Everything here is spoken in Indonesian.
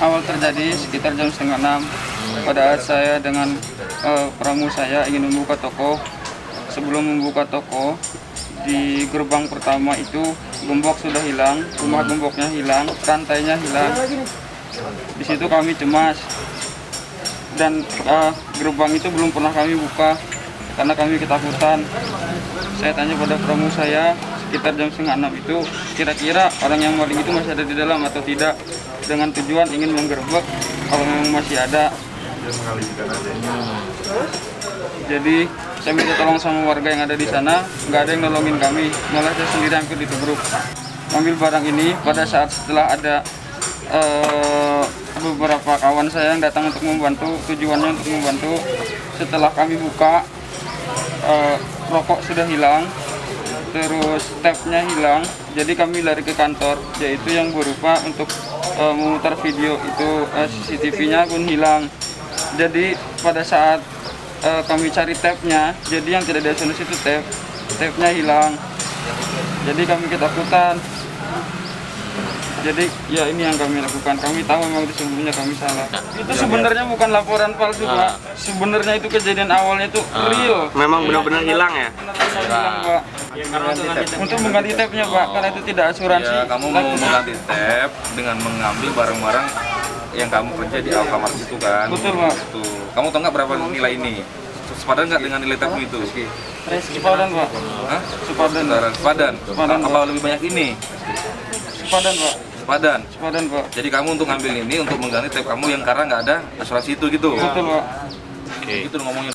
awal terjadi sekitar jam setengah 6. Pada saat saya dengan pramu saya ingin membuka toko. Sebelum membuka toko, di gerbang pertama itu gembok sudah hilang, rumah gemboknya hilang, rantainya hilang. Di situ kami cemas dan gerbang itu belum pernah kami buka karena kami ketakutan. Saya tanya pada pramu saya sekitar jam setengah 6 itu, kira-kira orang yang maling itu masih ada di dalam atau tidak, dengan tujuan ingin menggerebek kalau memang masih ada. Jadi saya minta tolong sama warga yang ada di sana, nggak ada yang nolongin kami, malah saya sendiri hampir ditubruk. Ambil barang ini pada saat setelah ada beberapa kawan saya yang datang untuk membantu, tujuannya untuk membantu. Setelah kami buka, rokok sudah hilang, terus tapnya hilang, jadi kami lari ke kantor, yaitu yang berupa untuk memutar video itu, CCTV-nya pun hilang. Jadi pada saat kami cari tapnya, jadi yang tidak ada solusi itu tapnya hilang, jadi kami ketakutan. Jadi ya ini yang kami lakukan. Kami tahu memang itu sebelumnya kami salah. Itu sebenarnya bukan laporan palsu, Pak. Sebenarnya itu kejadian awalnya itu real. Memang benar-benar hilang ya? Benar-benar hilang, Pak. Untuk mengganti tapnya, Pak, karena itu tidak asuransi. Ya, kamu mau mengganti tab dengan mengambil barang-barang yang kamu kerja di Alfamart itu kan? Betul, Pak. Tuh. Kamu tahu nggak berapa nilai ini? Sepadan nggak dengan nilai tabmu itu? Sepadan, Pak. Hah? Sepadan. Sepadan. Sepadan, Apa lebih banyak ini? Sepadan, Pak. Sepadan. Sepadan, Pak. Jadi kamu untuk ngambil ini untuk mengganti tab kamu yang karena nggak ada asuransi itu gitu. Betul, Pak. Itu ngomongnya